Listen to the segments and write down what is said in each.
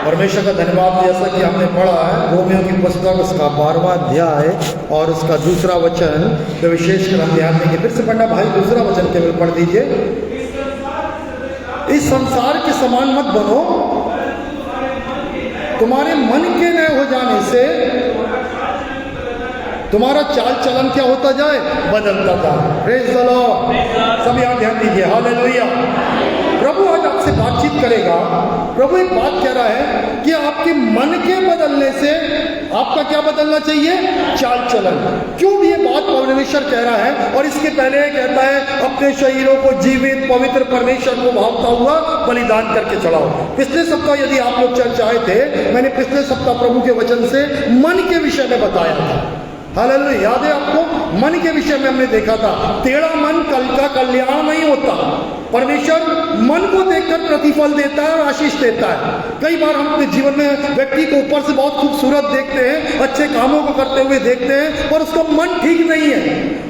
परमेश्वर का धन्यवाद। जैसा कि हमने पढ़ा है रोमियो की पुस्तक उसका 12वां अध्याय और उसका दूसरा वचन तो विशेषकर हम ध्यान देंगे। फिर से पढ़ना भाई, दूसरा वचन केवल पढ़ दीजिए। इस संसार के समान मत बनो, तुम्हारे मन के नए हो जाने से तुम्हारा चाल चलन क्या होता जाए, बदलता जाए। Praise the Lord. सभी आप ध्यान दीजिए। हालेलुया। प्रभु आज आपसे बातचीत करेगा। प्रभु एक बात कह रहा है कि आपके मन के बदलने से आपका क्या बदलना चाहिए, चाल चलन। क्यों ये बात परमेश्वर कह रहा है? और इसके पहले कहता है अपने शरीरों को जीवित पवित्र परमेश्वर को भावता हुआ बलिदान करके चढ़ाओ। पिछले सप्ताह यदि आप लोग चर्च आए थे, मैंने पिछले सप्ताह प्रभु के वचन से मन के विषय में बताया था। हालेलुया। याद है आपको? मन के विषय में हमने देखा था टेढ़ा मन कल का कल्याण नहीं होता। परमेश्वर मन को देखकर प्रतिफल देता है और आशीष देता है। कई बार हम अपने जीवन में व्यक्ति को ऊपर से बहुत खूबसूरत देखते हैं, अच्छे कामों को करते हुए देखते हैं, पर उसका मन ठीक नहीं है।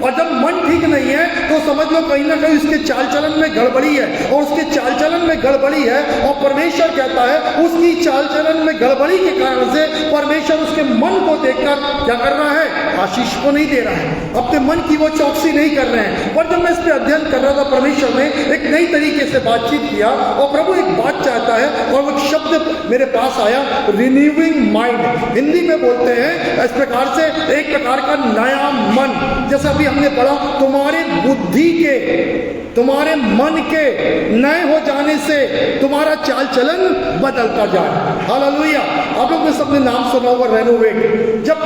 और जब मन ठीक नहीं है तो समझ लो कहीं ना कहीं उसके चाल चलन में गड़बड़ी है। और उसके चाल चलन में गड़बड़ी है और परमेश्वर कहता है उसकी चाल चलन में गड़बड़ी के कारण से परमेश्वर उसके मन को देखकर क्या कर रहा है, आशीष को नहीं दे रहा है। अपने मन की वो चौकसी नहीं कर रहे हैं। पर जब मैं इस पर अध्ययन कर रहा था, परमेश्वर ने एक नई तरीके से बातचीत किया और प्रभु एक बात चाहता है और वो शब्द मेरे पास आया, रिन्यूइंग माइंड। हिंदी में बोलते हैं इस प्रकार से, एक प्रकार का नया मन। जैसा अभी हमने पढ़ा, तुम्हारे बुद्धि के, तुम्हारे मन के नए हो जाने से तुम्हारा चाल चलन बदलता जाए। हालेलुया। आप लोग ने सबने नाम सुना होगा रेनोवेट। जब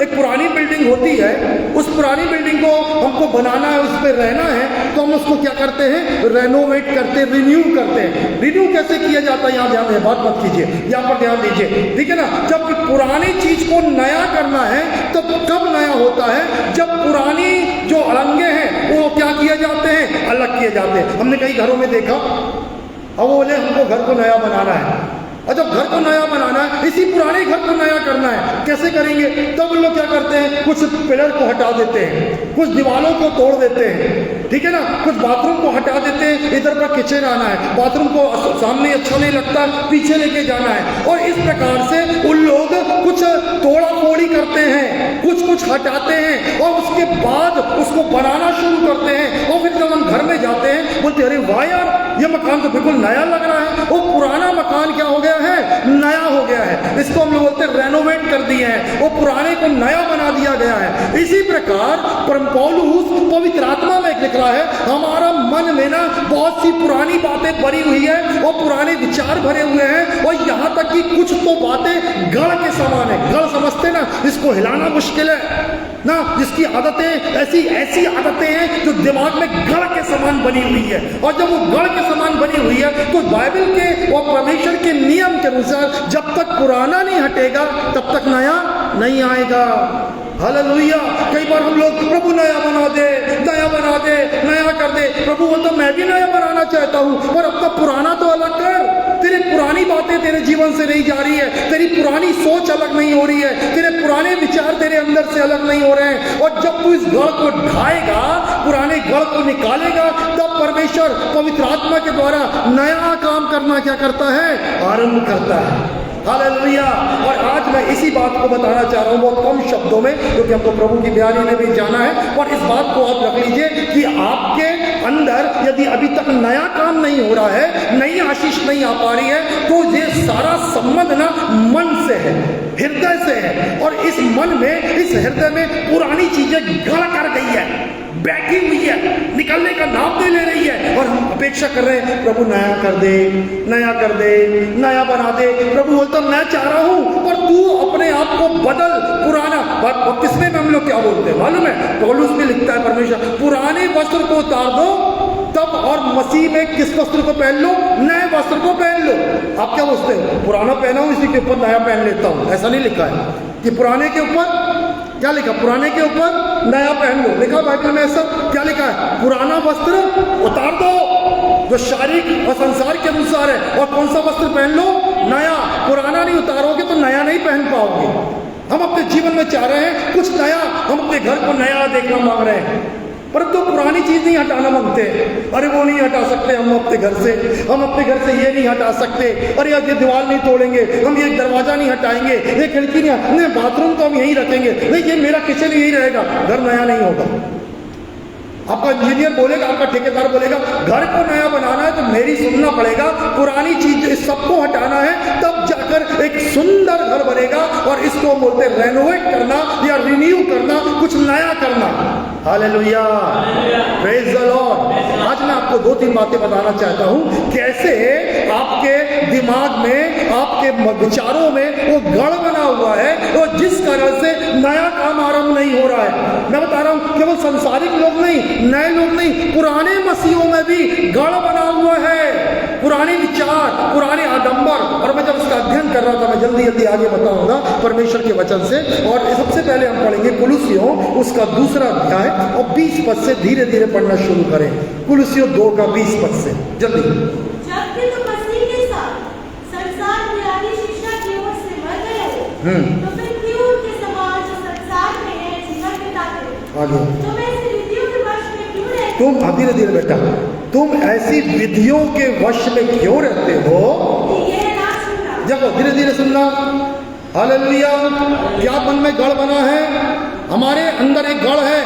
एक पुरानी बिल्डिंग होती है, उस पुरानी बिल्डिंग को हमको बनाना है, उस पर रहना है, तो हम उसको क्या करते हैं, रेनोवेट करते हैं, रिन्यू करते हैं। रिन्यू कैसे किया जाता है, यहाँ ध्यान दें, बात मत कीजिए, यहाँ पर ध्यान दीजिए, ठीक है ना। जब पुरानी चीज को नया करना है तो कब नया होता है, जब पुरानी जो अड़ंगे हैं वो क्या किए जाते हैं, अलग किए जाते हैं। हमने कई घरों में देखा, अब वो बोले हमको घर को नया बनाना है। और जब घर को नया बनाना है, इसी पुराने घर को नया करना है, कैसे करेंगे? तब लोग क्या करते हैं, कुछ पिलर को हटा देते हैं, कुछ दीवारों को तोड़ देते हैं, ठीक है ना, कुछ बाथरूम को हटा देते हैं। इधर पर किचन आना है, बाथरूम को सामने अच्छा नहीं लगता, पीछे लेके जाना है। और इस प्रकार से उन लोग कुछ तोड़ा फोड़ी करते हैं, कुछ हटाते हैं और उसके बाद उसको बनाना शुरू करते हैं। और फिर जब हम घर में जाते हैं बोलते अरे वाह यार, ये मकान तो बिल्कुल नया लग रहा है। वो पुराना मकान क्या हो गया है, नया हो गया है। इसको हम लोग बोलते हैं रेनोवेट कर दिए हैं, वो पुराने को नया बना दिया गया है। इसी प्रकार पौलुस पवित्र आत्मा में लिख रहा है, हमारा मन में ना बहुत सी पुरानी बातें भरी हुई है और पुराने विचार भरे हुए हैं। और यहाँ तक कि कुछ तो बातें गढ़ के समान है। गढ़ समझते ना, इसको हिलाना मुश्किल है ना, जिसकी आदतें ऐसी आदतें हैं जो दिमाग में गढ़ के समान बनी हुई है। और जब वो गढ़ के समान बनी हुई है तो बाइबल के और परमेश्वर के नियम के अनुसार जब तक पुराना नहीं हटेगा तब तक नया नहीं आएगा। हालेलुया। कई बार हम लोग प्रभु नया बना दे, नया बना दे, नया कर दे। प्रभु बोलता मैं भी नया बनाना चाहता हूँ, पर अब तक पुराना तो अलग कर। तेरे पुरानी बातें तेरे जीवन से नहीं जा रही है, तेरी पुरानी सोच अलग नहीं हो रही है, तेरे पुराने विचार तेरे अंदर से अलग नहीं हो रहे हैं। और जब तू इस गढ़ को ढाएगा, पुराने गढ़ को निकालेगा, तब परमेश्वर पवित्र आत्मा के द्वारा नया काम करना क्या करता है, आरंभ करता है। हालेलुया। और आज मैं इसी बात को बताना चाह रहा हूँ बहुत कम शब्दों में, क्योंकि हमको प्रभु की बयानी में भी जाना है। और इस बात को आप रख लीजिए कि आपके अंदर यदि अभी तक नया काम नहीं हो रहा है, नई आशीष नहीं आ पा रही है, तो ये सारा संबंध ना मन से है, हृदय से है। और इस मन में, इस हृदय में पुरानी चीजें गढ़ कर गई है, बैठी हुई है, निकलने का नाम नहीं ले रही है। और हम अपेक्षा कर रहे हैं प्रभु नया कर दे, नया कर दे, नया बना दे। प्रभु बोलता मैं चाह रहा हूं, पर तू अपने आप को बदल। पुराना बपतिस्मे में हम लोग क्या बोलते हैं मालूम है? पौलुस में लिखता है परमेश्वर पुराने वस्त्र को उतार दो तब, और मसीह में किस वस्त्र को पहन लो, नए वस्त्र को पहन लो। आप क्या बोलते हो, पुराना पहना हूं इसी के ऊपर नया पहन लेता हूं? ऐसा नहीं लिखा है कि पुराने के ऊपर क्या लिखा, पुराने के ऊपर नया पहन लो। लिखा बाइबल में ऐसा? क्या लिखा है, पुराना वस्त्र उतार दो जो शारीरिक और संसार के अनुसार है, और कौन सा वस्त्र पहन लो, नया। पुराना नहीं उतारोगे तो नया नहीं पहन पाओगे। हम अपने जीवन में चाह रहे हैं कुछ नया, हम अपने घर को नया देखना मांग रहे हैं। परंतु पुरानी चीज नहीं हटाना मांगते हैं। अरे वो नहीं हटा सकते हम अपने घर से, हम अपने घर से ये नहीं हटा सकते, अरे यार ये दीवार नहीं तोड़ेंगे, हम ये दरवाजा नहीं हटाएंगे, ये खिड़की नहीं, बाथरूम तो हम यहीं रखेंगे, नहीं ये मेरा किचन यही रहेगा, घर नया नहीं होगा। आपका इंजीनियर बोलेगा, आपका ठेकेदार बोलेगा घर को नया बनाना है तो मेरी सुनना पड़ेगा, पुरानी चीज सबको हटाना है, तब जाकर एक सुंदर घर बनेगा। और इसको बोलते हैं रेनोवेट करना या रिन्यू करना, कुछ नया करना। Hallelujah, praise the Lord. आज मैं आपको 2-3 बातें बताना चाहता हूं, कैसे आपके दिमाग में, आपके विचारों में वो गढ़ बना हुआ है, और जिस कारण से नया काम आरंभ नहीं हो रहा है। मैं बता रहा हूं, केवल संसारिक लोग नहीं, नए लोग नहीं, पुराने मसीहों में भी गढ़ बना हुआ है, पुराने विचार, पुराने आडंबर। और मैं जब इसका अध्ययन कर रहा था, मैं जल्दी जल्दी आगे बताऊंगा परमेश्वर के वचन से। और सबसे पहले हम पढ़ेंगे कुलुसियों उसका 2 अध्याय और 20 पद से धीरे धीरे पढ़ना शुरू करें। कुलुसियों 2 का 20 पद से जल्दी। जबकि तुम मसीह के साथ संसार की शिक्षा की ओर से मर गए हो, तो फिर क्यों उनके समान जो संसार में है जीवन बिताते हो? आगे तुम ऐसी विधियों के वश में क्यों रहते तुम धीरे धीरे बेटा, तुम ऐसी विधियों के वश में क्यों रहते हो? ये ना सुनना। देखो धीरे धीरे सुनना। हालेलुया। क्या मन में गढ़ बना है? हमारे अंदर एक गढ़ है,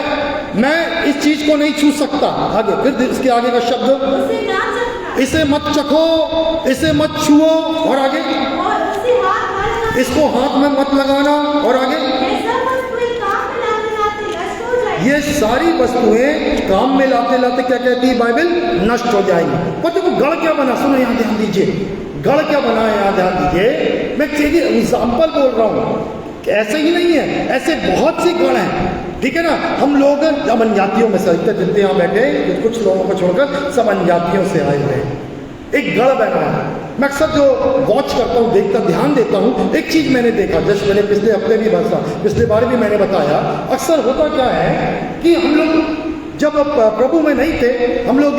मैं इस चीज को नहीं छू सकता। आगे फिर इसके आगे का शब्द, उसे ना चखना, इसे मत चखो, इसे मत छुओ, और आगे और उसे हाथ मत लगाना, इसको हाथ में मत लगाना, और आगे ये सब वस्तुएं काम में लाते-लाते नष्ट हो जाएंगी। ये सारी वस्तुएं काम में लाते लाते क्या कहती है बाइबल? नष्ट हो जाएंगी। पर देखो गढ़ क्या बना, सुनो यहाँ ध्यान दीजिए, गढ़ क्या बना है यहाँ ध्यान दीजिए। मैं एग्जाम्पल बोल रहा हूँ, ऐसे ही नहीं है, ऐसे बहुत सी गढ़ हैं, ठीक है ना। हम लोग अब अन्यातियों में से जितने यहाँ बैठे, कुछ लोगों को छोड़कर सब अन्यातियों से आए हुए हैं। एक गढ़ बना है। मैं अक्सर जो वॉच करता हूँ, देखता, ध्यान देता हूँ, एक चीज मैंने देखा, जैसे मैंने पिछले हफ्ते भी बताया, पिछले बार भी मैंने बताया, अक्सर होता क्या है कि हम लोग जब प्रभु में नहीं थे, हम लोग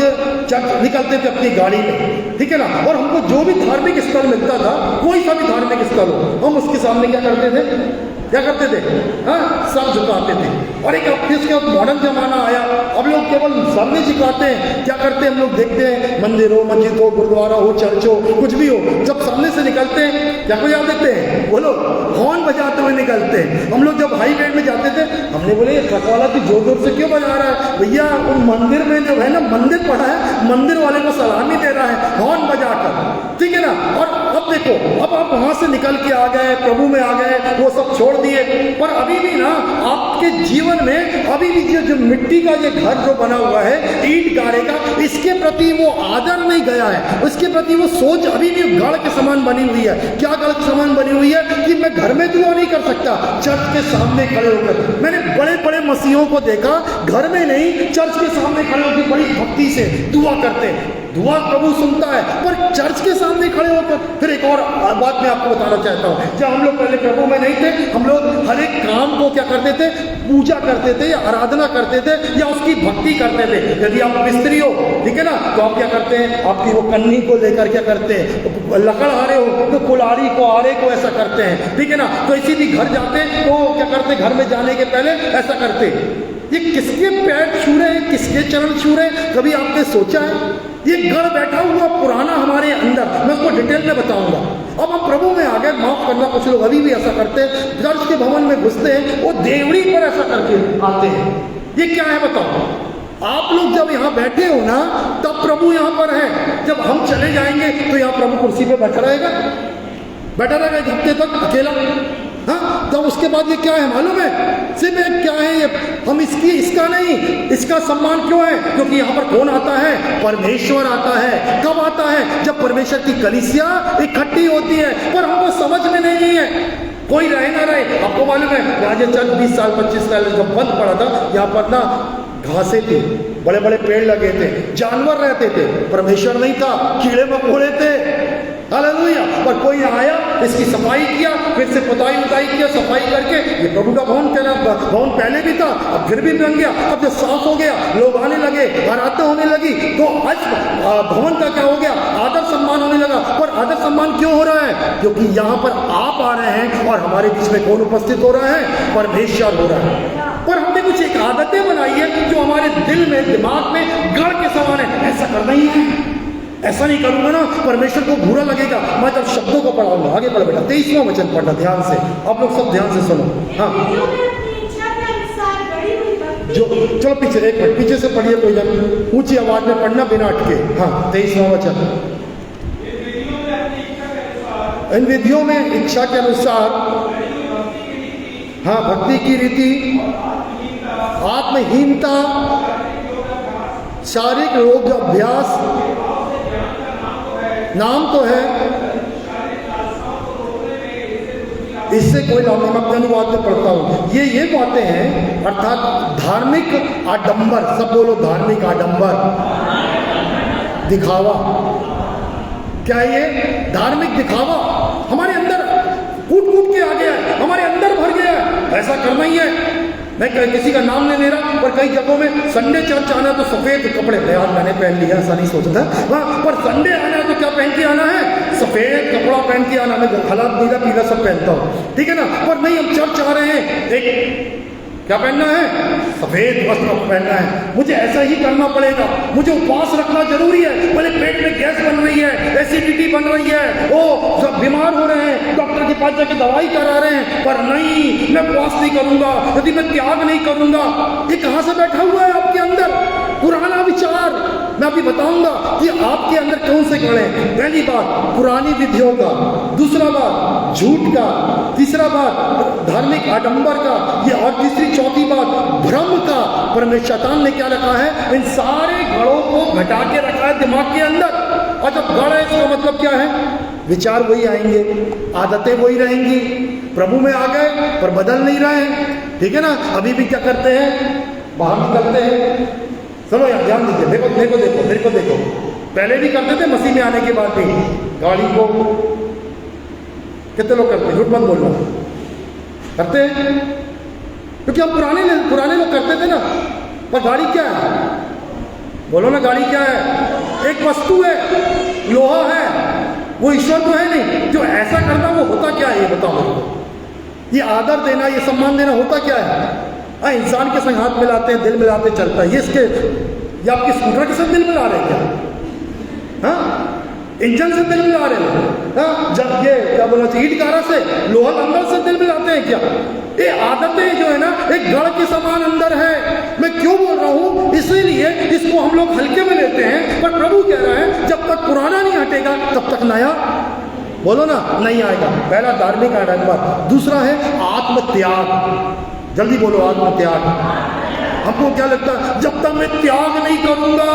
चर्च निकलते थे अपनी गाड़ी में, ठीक है ना, और हमको जो भी धार्मिक स्थल मिलता था, कोई सा भी धार्मिक स्थल हो, हम उसके सामने क्या करते थे? क्या करते थे? हाँ, सर झुकाते थे। और एक इसके बाद मॉडर्न जमाना आया, अब लोग केवल सामने झुकाते हैं। क्या करते हैं हम लोग? देखते हैं मंदिर हो, मस्जिद हो, गुरुद्वारा हो, चर्च हो, कुछ भी हो, जब सामने से निकलते हैं क्या को याद देते हैं? बोलो, हॉर्न बजाते हुए निकलते हैं। हम लोग जब हाईवे में जाते थे, हमने बोले ये ट्रक वाला भी जोर जोर से क्यों बजा रहा है? भैया वो मंदिर में जो है ना, मंदिर पड़ा है, मंदिर वाले को सलामी दे रहा है हॉर्न बजाकर, ठीक है ना। और अब देखो, अब आप वहां से निकल के आ गए, प्रभु में आ गए, वो सब छोड़ दिए, पर अभी भी ना आपके जीवन में अभी भी जो मिट्टी का ये घर जो बना हुआ है, ईंट गाड़े का, इसके प्रति वो आदर नहीं गया है, उसके प्रति वो सोच अभी भी गढ़ के समान बनी हुई है। क्या गढ़ के समान बनी हुई है? कि मैं घर में दुआ नहीं कर सकता, चर्च के सामने खड़े होकर। मैंने बड़े बड़े मसीहों को देखा, घर में नहीं, चर्च के सामने खड़े होकर बड़ी भक्ति से दुआ करते हैं। दुआ प्रभु सुनता है, पर चर्च के सामने खड़े होकर। फिर एक और बात मैं आपको बताना चाहता हूँ, जब हम लोग पहले प्रभु में नहीं थे, हम लोग हर एक काम को क्या करते थे? पूजा करते थे, या आराधना करते थे, या उसकी भक्ति करते थे। यदि आप मिस्त्री हो, ठीक है ना, तो आप क्या करते हैं? आपकी वो कन्नी को लेकर क्या करते हैं? लकड़हारे हो तो कुल्हाड़ी को, आरे को ऐसा करते हैं, ठीक है ना। तो इसी भी घर जाते तो क्या करते? घर में जाने के पहले ऐसा करते। ये किसके पैर छू रहे हैं, किसके चरण छू रहे हैं? कभी आपने सोचा है? ये गढ़ बैठा हुआ पुराना हमारे अंदर, मैं उसको डिटेल में बताऊंगा। अब हम प्रभु में आ गए, माफ करना, कुछ लोग अभी भी ऐसा करते हैं, चर्च के भवन में घुसते हैं, वो देवड़ी पर ऐसा करके आते हैं। ये क्या है बताओ? आप लोग जब यहाँ बैठे हो ना, तब प्रभु यहाँ पर है। जब हम चले जाएंगे तो यहाँ प्रभु कुर्सी पे बैठा रहेगा एक हफ्ते तक अकेला। हाँ, तो उसके बाद ये क्या है मालूम है? सिर्फ एक क्या है ये, हम इसका नहीं, इसका सम्मान क्यों है? क्योंकि यहाँ पर कौन आता है? परमेश्वर आता है। कब आता है? जब परमेश्वर की कलीसिया इकट्ठी होती है। पर हमको समझ में नहीं है, कोई रहे ना रहे। आपको मालूम है, यहाँ जो चर्च 20 साल 25 साल जब बंद पड़ा था, यहाँ पर ना घासें थी, बड़े बड़े पेड़ लगे थे, जानवर रहते थे, परमेश्वर नहीं था, कीड़े मकोड़े थे। हालेलुया। पर कोई आया, इसकी सफाई किया, फिर से पुताई उताई किया, सफाई करके ये प्रभु का भवन कहना, भवन पहले भी था, अब फिर भी बन गया। अब जब साफ हो गया, लोग आने लगे, आराधना होने लगी, तो आज भवन का क्या हो गया? आदर सम्मान होने लगा। पर आदर सम्मान क्यों हो रहा है? क्योंकि यहाँ पर आप आ रहे हैं और हमारे बीच में कौन उपस्थित हो रहा है? परमेश्वर हो रहा है। पर हम देखो कुछ एक आदतें बनाई है जो हमारे दिल में, दिमाग में गढ़ के समान है, ऐसा करना ही है। ऐसा नहीं करूंगा ना, परमेश्वर को बुरा लगेगा। मैं जब शब्दों को पढ़ाऊंगा, आगे पढ़ बेटा, 23वां वचन पढ़ना ध्यान से, आप लोग सब ध्यान से सुनो। हाँ, जो चलो पीछे एक मिनट पीछे से पढ़िए, कोई जब ऊंची आवाज में पढ़ना बिना अटके। हाँ, 23वां वचन। इन विधियों में इच्छा के अनुसार, हाँ, भक्ति की रीति, आत्महीनता, शारीरिक रोग अभ्यास, नाम तो है, इससे कोई लाभ नहीं। मैं अनुवाद में पढ़ता हूं, ये बातें हैं, अर्थात धार्मिक आडंबर, सब बोलो धार्मिक आडंबर, दिखावा। क्या है ये? धार्मिक दिखावा हमारे अंदर कूट कूट के आ गया है, हमारे अंदर भर गया है। ऐसा करना ही है। मैं किसी का नाम नहीं ले रहा, पर कई जगहों में संडे चर्च आना तो सफेद कपड़े, यार मैंने पहन लिया, ऐसा नहीं सोचता था। हाँ, पर संडे आना है तो क्या पहन के आना है? सफेद कपड़ा पहन के आना। मैं हालात नीला पीला सब पहनता हूँ, ठीक है ना, पर नहीं, हम चर्च आ रहे हैं, एक क्या पहनना है? सफेद वस्त्र पहनना है। मुझे ऐसा ही करना पड़ेगा। मुझे उपवास रखना जरूरी है। मेरे पेट में गैस बन रही है, एसिडिटी बन रही है, ओ सब बीमार हो रहे हैं, डॉक्टर के पास जाके दवाई करा रहे हैं, पर नहीं, मैं उपवास नहीं करूंगा, यदि मैं त्याग नहीं करूंगा। ये कहां से बैठा हुआ है आपके अंदर? पुराना विचार। मैं अभी बताऊंगा कि आपके अंदर कौन से गढ़ हैं। पहली बात पुरानी विधियों का, दूसरा बात झूठ का, तीसरा बात धार्मिक आडंबर का, ये और तीसरी चौथी बात भ्रम का। परमेश्वर शैतान ने क्या रखा है? इन सारे गढ़ों को घटा के रखा है दिमाग के अंदर। और जब गढ़ है इसका मतलब क्या है? विचार वही आएंगे, आदतें वही रहेंगी। प्रभु में आ गए पर बदल नहीं रहे हैं, ठीक है ना। अभी भी क्या करते हैं? बाहर निकलते हैं। चलो यार ध्यान दीजिए, देखो देखो देखो मेरे को देखो, पहले भी करते थे, मसीह में आने के बाद भी गाड़ी को कितने लोग करते हैं? झूठ मत बोलना, करते हैं, क्योंकि हम पुराने लोग करते थे ना। पर गाड़ी क्या है? बोलो ना, गाड़ी क्या है? एक वस्तु है, लोहा है, वो ईश्वर तो है नहीं। जो ऐसा करना वो होता क्या है? ये बताओ मेरे को। ये आदर देना, ये सम्मान देना होता क्या है? इंसान के संग हाथ मिलाते हैं, दिल मिलाते चलता है। ये इसके, या आपके स्कूटर के साथ दिल मिला रहे हैं क्या? हाँ, इंजन से दिल मिला रहे हैं? हाँ, जब ये क्या बोलना चाहिए, ईट गारा से, लोहा अंदर से दिल मिलाते हैं क्या? ये आदतें जो है ना, एक गढ़ के समान अंदर है। मैं क्यों बोल रहा हूं? इसीलिए इसको हम लोग हल्के में लेते हैं, पर प्रभु कह रहा है जब तक पुराना नहीं हटेगा तब तक नया, बोलो ना, नहीं आएगा। पहला धार्मिक आडंबर, दूसरा है आत्मत्याग। जल्दी बोलो, आत्मत्याग। हमको क्या लगता है? जब तक मैं त्याग नहीं करूंगा,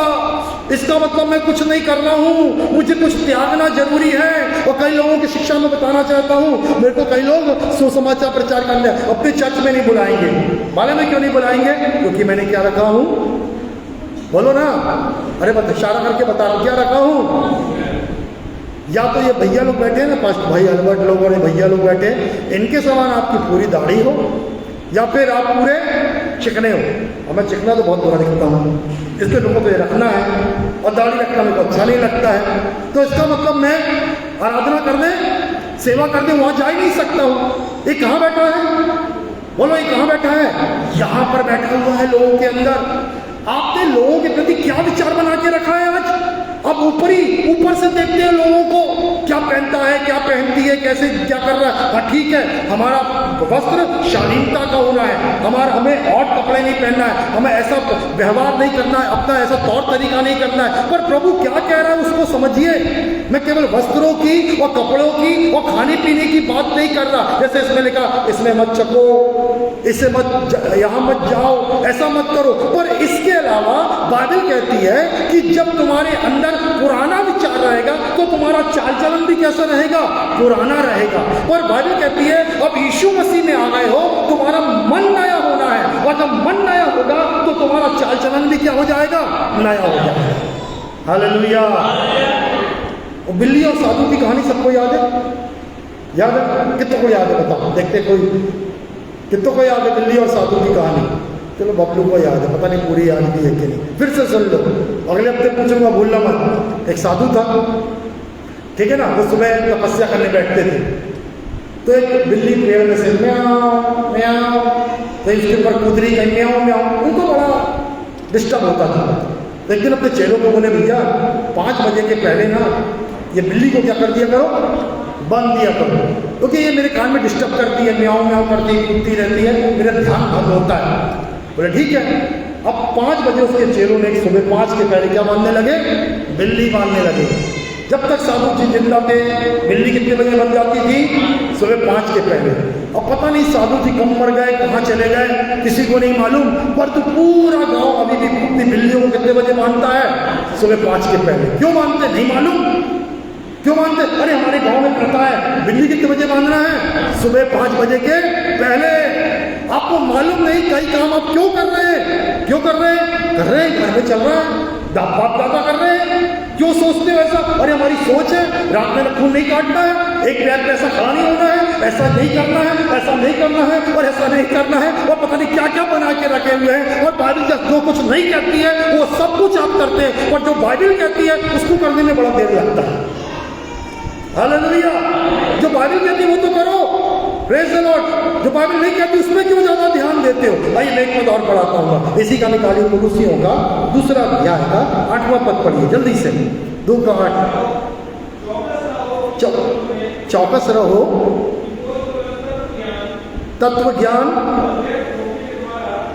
इसका मतलब मैं कुछ नहीं कर रहा हूं, मुझे कुछ त्यागना जरूरी है। और कई लोगों की शिक्षा में बताना चाहता हूं, मेरे को कई लोग सुसमाचार प्रचार करने अपने चर्च में नहीं बुलाएंगे। मालूम है क्यों नहीं बुलाएंगे? क्योंकि मैंने क्या रखा हूं? बोलो ना, अरे बता, इशारा करके बता रहा हूं क्या रखा हूं। या तो ये भैया लोग बैठे हैं ना, पास्ट भाई अल्बर्ट लोग और भैया लोग बैठे, इनके समान आपकी पूरी दाढ़ी हो, या फिर आप पूरे चिकने हो। और मैं चिकना तो बहुत बुरा दिखता हूँ, इसलिए लोगों को ये रखना है, और दाढ़ी रखना मेरे को अच्छा नहीं लगता है। तो इसका मतलब मैं आराधना करने, सेवा करने वहां जा ही नहीं सकता हूँ। ये कहाँ बैठा है? बोलो, ये कहाँ बैठा है? यहाँ पर बैठा हुआ है लोगों के अंदर। आपने लोगों के प्रति क्या विचार बना के रखा है आज? अब ऊपर से देखते हैं लोगों को, क्या पहनता है, क्या पहनती है, कैसे क्या कर रहा है। हाँ ठीक है, हमारा वस्त्र शालीनता का होना है, हमें और कपड़े नहीं पहनना है, हमें ऐसा व्यवहार नहीं करना है, अपना ऐसा तौर तरीका नहीं करना है। पर प्रभु क्या कह रहा है उसको समझिए। मैं केवल वस्त्रों की और कपड़ों की और खाने पीने की बात नहीं कर रहा। जैसे इसमें लिखा, इसमें मत चखो, इससे मत, यहाँ मत जाओ, ऐसा मत करो। पर इसके अलावा बाइबल कहती है कि जब तुम्हारे अंदर पुराना विचार रहेगा तो तुम्हारा चाल चलन भी कैसा रहेगा? पुराना रहेगा। पर बाइबल कहती है अब यीशु मसीह में आ गए हो, तुम्हारा मन नया होना है, और जब मन नया होगा तो तुम्हारा चाल चलन भी क्या हो जाएगा? नया हो जाएगा। हालेलुया। वो बिल्ली और साधु की कहानी सबको याद है? याद है? कितनों को याद है? बताओ, देखते कोई, कितनों को याद है बिल्ली और साधु की कहानी? चलो बबलू को याद है, पता नहीं पूरी याद भी है कि नहीं। फिर से सुन लो, अगले हफ्ते पूछूंगा, भूलना मत। एक साधु था, ठीक है ना, वो सुबह तपस्या करने बैठते थे, तो एक बिल्ली पेड़ में से म्याऊं म्याऊं तो उसके ऊपर कूद रही, कहीं म्याऊं म्याऊं, उनको बड़ा डिस्टर्ब होता था। तो एक दिन अपने चेलों को बोले, भैया 5 बजे के पहले ना ये बिल्ली को क्या कर दिया करो, बंद दिया करो, क्योंकि ये मेरे कान में डिस्टर्ब करती है, म्याऊं म्याऊं करती है, कूदती रहती है, मेरा ध्यान भंग होता है। बोले ठीक है। अब 5 बजे उसके चेलों ने सुबह 5 के पहले क्या बांधने लगे, बिल्ली बांधने लगे। जब तक साधु जी जिंदा थे, बिल्ली कितने बजे बन जाती थी, सुबह 5 के पहले। अब पता नहीं साधु जी कब मर गए, कहाँ चले गए, किसी को नहीं मालूम, पर तो पूरा गांव अभी भी अपनी बिल्लियों को कितने बजे बांधता है, सुबह 5 के पहले। क्यों बांधते नहीं मालूम, क्यों बांधते, अरे हमारे गांव में प्रथा है बिल्ली कितने बजे बांधना है, सुबह 5 बजे के पहले। आपको मालूम नहीं कई काम आप क्यों कर रहे हैं, क्यों कर रहे हैं, कर रहे हैं, घर में चल रहा है, बाप दादा कर रहे हैं, क्यों सोचते हो ऐसा, अरे हमारी सोच है रात में खून नहीं काटना है, एक पैर पे ऐसा खड़ा नहीं होना है, ऐसा नहीं करना है, ऐसा नहीं करना है, और ऐसा नहीं करना है, और पता नहीं क्या क्या बना के रखे हुए हैं। और बाइबल जो कुछ नहीं कहती है वो सब कुछ आप करते हैं, और जो बाइबल कहती है उसको करने में बड़ा देर लगता है। हालेलुया। जो बाइबल कहती है वो तो करो, प्रेज द लॉर्ड। जो बाइबल नहीं कहती उसमें क्यों ज्यादा ध्यान देते हो। आइए मैं एक पद और पढ़ाता हूँ, इसी का निकालिए कुलुसियों का 2 अध्याय का 8वां पद पढ़िए जल्दी से, 2:8। चौकस रहो, तत्व ज्ञान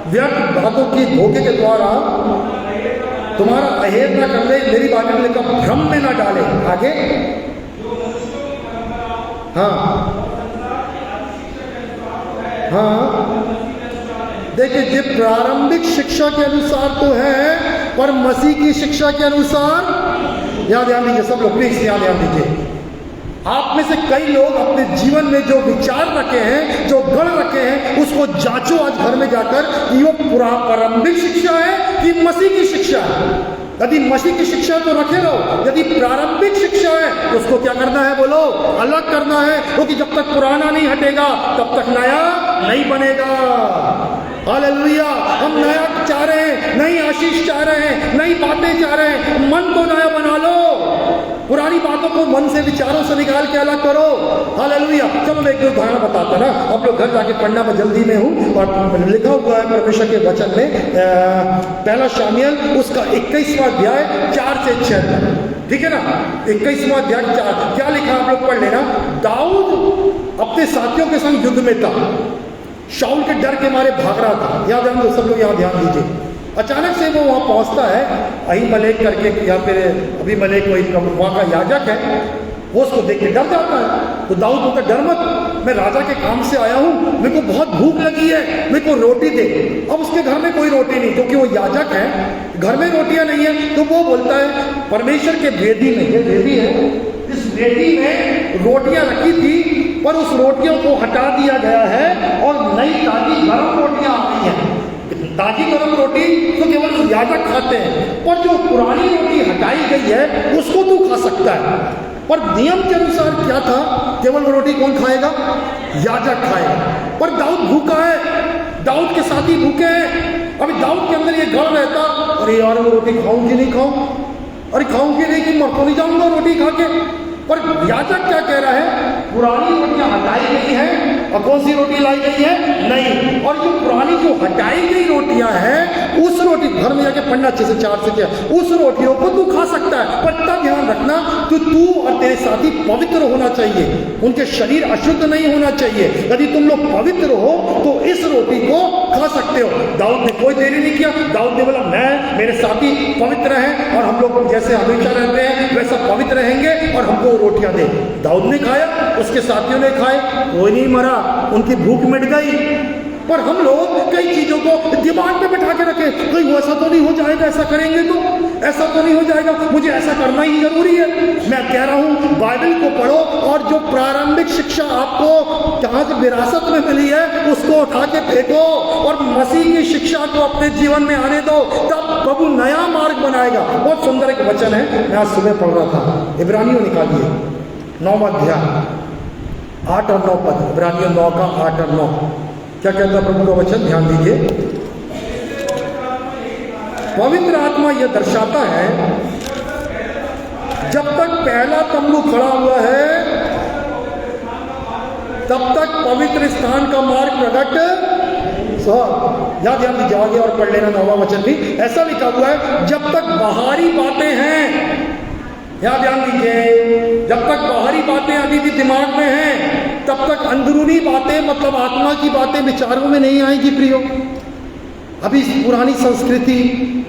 व्यर्थ बातों की धोखे के द्वारा तुम्हारा अहेर न कर ले, मेरी बात में लिखा भ्रम में न डाले। आगे, हाँ हाँ, देखिए ये प्रारंभिक शिक्षा के अनुसार तो है, पर मसीह की शिक्षा के अनुसार, यहाँ ध्यान दीजिए सब लोग प्लीज, यहाँ ध्यान दीजिए। आप में से कई लोग अपने जीवन में जो विचार रखे हैं, जो गढ़ रखे हैं, उसको जांचो आज घर में जाकर कि वो प्रारंभिक शिक्षा है कि मसीह की शिक्षा है। यदि मसीह की शिक्षा तो रखे रहो, यदि प्रारंभिक शिक्षा है तो उसको क्या करना है, बोलो, अलग करना है, क्योंकि जब तक पुराना नहीं हटेगा तब तक नया नहीं बनेगा। हालेलुया। हम नया चाह रहे हैं, नई आशीष चाह रहे हैं, नई बातें चाह रहे हैं, मन को नया बना लो, पुरानी बातों को मन से, विचारों से निकाल के अलग करो। हालेलुया। चलो मैं एक उदाहरण बताता ना, आप लोग घर जाके पढ़ना, मैं जल्दी में हूँ, और लिखा हुआ है परमेश्वर के वचन में, पहला शामुएल उसका 21वां अध्याय 4 से 6 तक, ठीक है ना, 21वां अध्याय 4, क्या लिखा आप लोग पढ़ लेना। दाऊद अपने साथियों के संग युद्ध में था, शाऊल के डर के मारे भाग रहा था। याद ध्यान दो सब लोग, यहाँ ध्यान दीजिए। अचानक से वो वहाँ पहुँचता है, अहीमलेक करके, या फिर अबीमेलेक कोई वहाँ का याजक है, वो उसको देख के डर जाता है। तो दाऊद बोलता, डर मत, मैं राजा के काम से आया हूँ, मेरे को बहुत भूख लगी है, मेरे को रोटी दे। अब उसके घर में कोई रोटी नहीं, क्योंकि वो याजक है, घर में रोटियां नहीं है। तो वो बोलता है, परमेश्वर के वेदी में, ये वेदी है, इस वेदी में रोटियां रखी थी, पर उस रोटियों को हटा दिया गया है और नई ताजी गर्म रोटियां आ गई हैं। ताजी गर्म रोटी तो केवल याजक खाते हैं, पर जो पुरानी रोटी हटाई गई है उसको तू खा सकता है। पर नियम के अनुसार क्या था, केवल वो रोटी कौन खाएगा, याजक खाएगा। पर दाऊद भूखा है, दाऊद के साथी भूखे हैं। अभी दाऊद के अंदर ये गढ़ रहता, अरे यार वो रोटी खाऊं कि नहीं खाऊं, अरे खाऊं कि नहीं, कि मर तो नहीं जाऊंगा रोटी खा के। पर याजक क्या कह रहा है, पुरानी रोटियां हटाई गई हैं और कौन सी रोटी लाई गई है, नहीं, और जो पुरानी जो हटाई गई रोटियां हैं, उस रोटी, घर में जाके पढ़ना अच्छे से 4 से 6, उस रोटियों को तू खा सकता है। पर तब ध्यान रखना कि तू और तेरे साथी पवित्र होना चाहिए, उनके शरीर अशुद्ध नहीं होना चाहिए। यदि तुम लोग पवित्र हो तो इस रोटी को खा सकते हो। दाऊद ने कोई देरी नहीं किया, दाऊद ने बोला, मैं, मेरे साथी पवित्र हैं और हम लोग जैसे हमेशा रहते हैं वैसा पवित्र रहेंगे, और हमको रोटियां दे। दाऊद ने खाया, उसके साथियों ने खाए, कोई नहीं मरा, उनकी भूख मिट गई। पर हम लोग कई चीजों को दिमाग में बैठा के रखे, कहीं ऐसा तो नहीं हो जाएगा, ऐसा करेंगे तो ऐसा तो नहीं हो जाएगा, मुझे ऐसा करना ही जरूरी है। मैं कह रहा हूं बाइबल को पढ़ो, और जो प्रारंभिक शिक्षा आपको जहां से विरासत में मिली है उसको उठा के फेंको, और मसीह की शिक्षा को अपने जीवन में आने दो, तब प्रभु नया मार्ग बनाएगा। बहुत सुंदर एक वचन है, मैं आज सुबह पढ़ रहा था, इब्रानियों निकालिए 9वां अध्याय 8 और 9 पद, इब्रानियों 9 का 8 और 9, क्या कहता है प्रभु का वचन, ध्यान दीजिए। पवित्र आत्मा यह दर्शाता है, जब तक पहला तम्बू खड़ा हुआ है तब तक पवित्र स्थान का मार्ग प्रकट, याद दीजिए आगे और पढ़ लेना 9वां वचन भी ऐसा लिखा हुआ है, जब तक बाहरी बातें हैं, याद ध्यान दीजिए, जब तक बाहरी बातें अभी भी दिमाग में हैं, तब तक अंदरूनी बातें मतलब आत्मा की बातें विचारों में नहीं आएगी प्रियो। अभी पुरानी संस्कृति,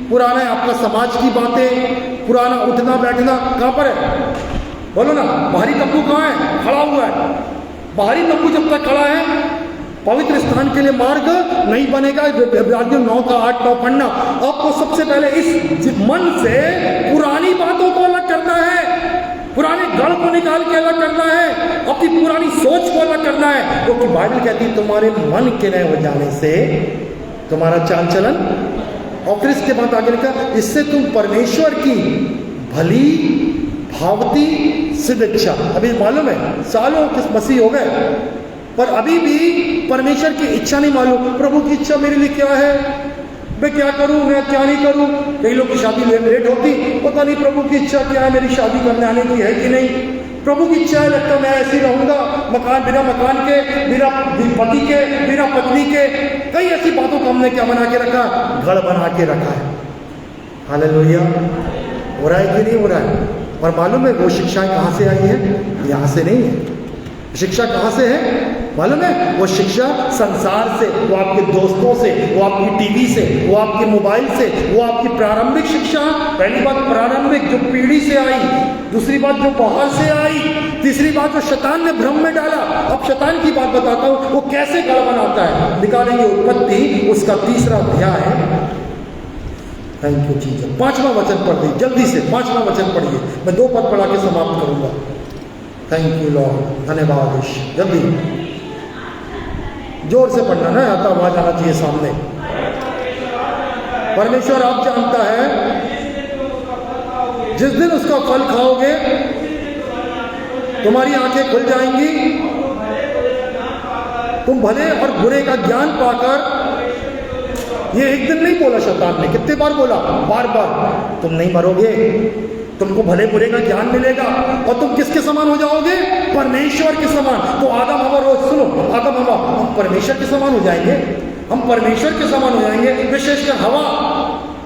पुराना आपका समाज की बातें, पुराना उठना बैठना कहाँ पर है? बोलो ना, बाहरी तंबू कहाँ है? खड़ा हुआ है। बाहरी तंबू जब तक खड़ा है, पवित्र स्थान के लिए मार्ग नहीं बनेगा। 9 का 8 9 पढ़ना। आपको सबसे पहले इस मन से पुरानी बातों को अलग करना है, पुराने गढ़ को निकाल के अलग करना है, अपनी पुरानी सोच को अलग करना है, क्योंकि बाइबल कहती है तुम्हारे मन के नए हो जाने से तुम्हारा चाल चलन। और फिर इसके बाद आगे लिखा, इससे तुम परमेश्वर की भली भावती सिद्ध इच्छा। अभी मालूम है सालों किस मसीह हो गए, पर अभी भी परमेश्वर की इच्छा नहीं मालूम। प्रभु की इच्छा मेरे लिए क्या है, मैं क्या करूं, मैं क्या नहीं करूं। कई लोग की शादी लेट होती, पता नहीं प्रभु की इच्छा क्या है, मेरी शादी करने आने की है कि नहीं। प्रभु की इच्छा है, लगता मैं ऐसे रहूंगा, मकान बिना मकान के, बिना पति के, बिना पत्नी के। कई ऐसी बातों को हमने क्या बना के रखा, गढ़ बना के रखा है। हालेलुया। हो रहा है कि नहीं हो रहा है? और मालूम है वो शिक्षाएं कहाँ से आई है? यहाँ से नहीं है। शिक्षा कहाँ से है मालूम है? वो शिक्षा संसार से, वो आपके दोस्तों से, वो आपकी टीवी से, वो आपके मोबाइल से, वो आपकी प्रारंभिक शिक्षा। पहली बात प्रारंभिक जो पीढ़ी से आई, दूसरी बात जो बाहर से आई, तीसरी बात जो शैतान ने भ्रम में डाला। अब शैतान की बात बताता हूँ, वो कैसे गढ़ बनाता है। निकालेंगे उत्पत्ति उसका 3रा अध्याय है। Thank you Jesus. 5वां वचन पढ़ दी जल्दी से, 5वां वचन पढ़िए। मैं 2 पद पढ़ा के समाप्त करूंगा। थैंक यू लॉर्ड, धन्यवाद। जल्दी जोर से पढ़ना ना, आता आवाज आना चाहिए सामने। परमेश्वर आप जानता है जिस दिन उसका फल खाओगे तुम्हारी आंखें खुल जाएंगी, तुम भले और बुरे का ज्ञान पाकर। ये एक दिन नहीं बोला शैतान ने, कितने बार बोला? बार बार। तुम नहीं मरोगे, तुमको भले बुरे का ज्ञान मिलेगा और तुम किसके समान हो जाओगे? परमेश्वर के समान। तो आदम हवा, रोज सुनो, आदम हवा, हम परमेश्वर के समान हो जाएंगे, हम परमेश्वर के समान हो जाएंगे। विशेषकर हवा,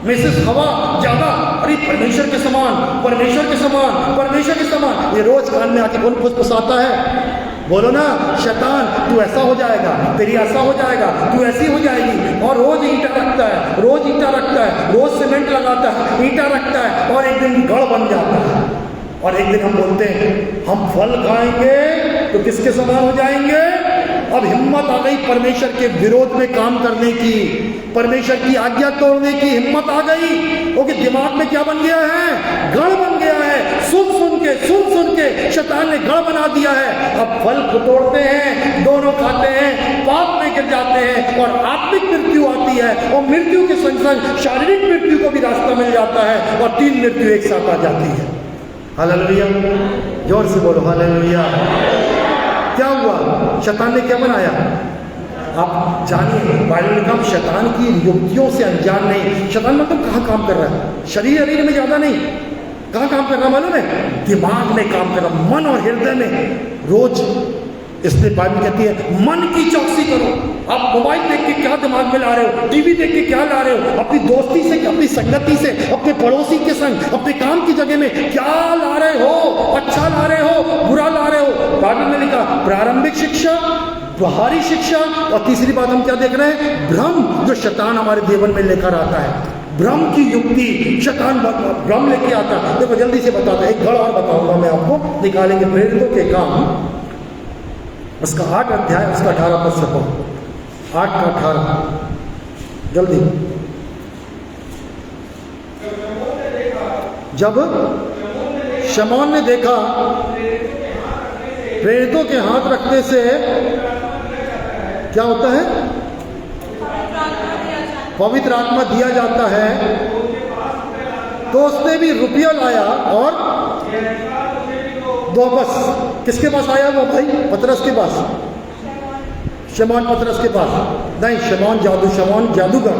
मिसेस हवा ज्यादा, अरे परमेश्वर के समान, परमेश्वर के समान, परमेश्वर के समान। ये रोज कान में आके कौन फुसफुसाता है? बोलो ना, शैतान तू ऐसा हो जाएगा, तेरी ऐसा हो जाएगा, तू ऐसी हो जाएगी। और रोज ईंटा रखता है, रोज ईंटा रखता है, रोज सीमेंट लगाता है, ईंटा रखता है, और एक दिन गढ़ बन जाता है। और एक दिन हम बोलते हैं हम फल खाएंगे तो किसके समान हो जाएंगे? अब हिम्मत आ गई परमेश्वर के विरोध में काम करने की, परमेश्वर की आज्ञा तोड़ने की हिम्मत आ गई, क्योंकि दिमाग में क्या बन गया है? गढ़ बन गया है। सुन सुन के शैतान ने गढ़ बना दिया है। अब फल को तोड़ते हैं, दोनों खाते हैं, पाप में गिर जाते हैं और आत्मिक मृत्यु आती है, और मृत्यु के संग संग शारीरिक मृत्यु को भी रास्ता मिल जाता है, और 3 मृत्यु एक साथ आ जाती है। हालेलुया, जोर से बोलो हालेलुया। क्या हुआ? शैतान ने क्या बनाया? आप जानिए, बाइबल में कम शैतान की युक्तियों से अनजान नहीं। शैतान मतलब कहाँ काम कर रहा है? शरीर में ज्यादा नहीं, कहाँ काम कर रहा मालूम है? दिमाग में काम कर रहा, मन और हृदय में। रोज इसलिए बाइबल कहती है मन की चौकसी करो। आप मोबाइल देख के क्या दिमाग में ला रहे हो, टीवी देख के क्या ला रहे हो, अपनी दोस्ती से, अपनी संगति से, अपने पड़ोसी के संग, अपने काम की जगह में क्या ला रहे हो? अच्छा ला रहे हो, बुरा ला रहे हो? बाइबल में लिखा प्रारंभिक शिक्षा, बाहरी शिक्षा, और तीसरी बात हम क्या देख रहे हैं? भ्रम, जो शैतान हमारे जीवन में लेकर आता है। भ्रम की युक्ति शैतान भ्रम लेके आता है। देखो जल्दी से बताता है, एक गढ़ और बताऊंगा मैं आपको, निकालेंगे प्रेरितों के काम उसका 8 अध्याय उसका 18 पद से पढ़ो। 8 का 18 जल्दी। जब शमौन ने देखा प्रेरितों के हाथ रखने से क्या होता है? पवित्र आत्मा दिया जाता है, तो उसने भी रुपया लाया और बस किसके पास आया वो भाई? पतरस के पास। शमौन पतरस के पास नहीं, शमौन जादूगर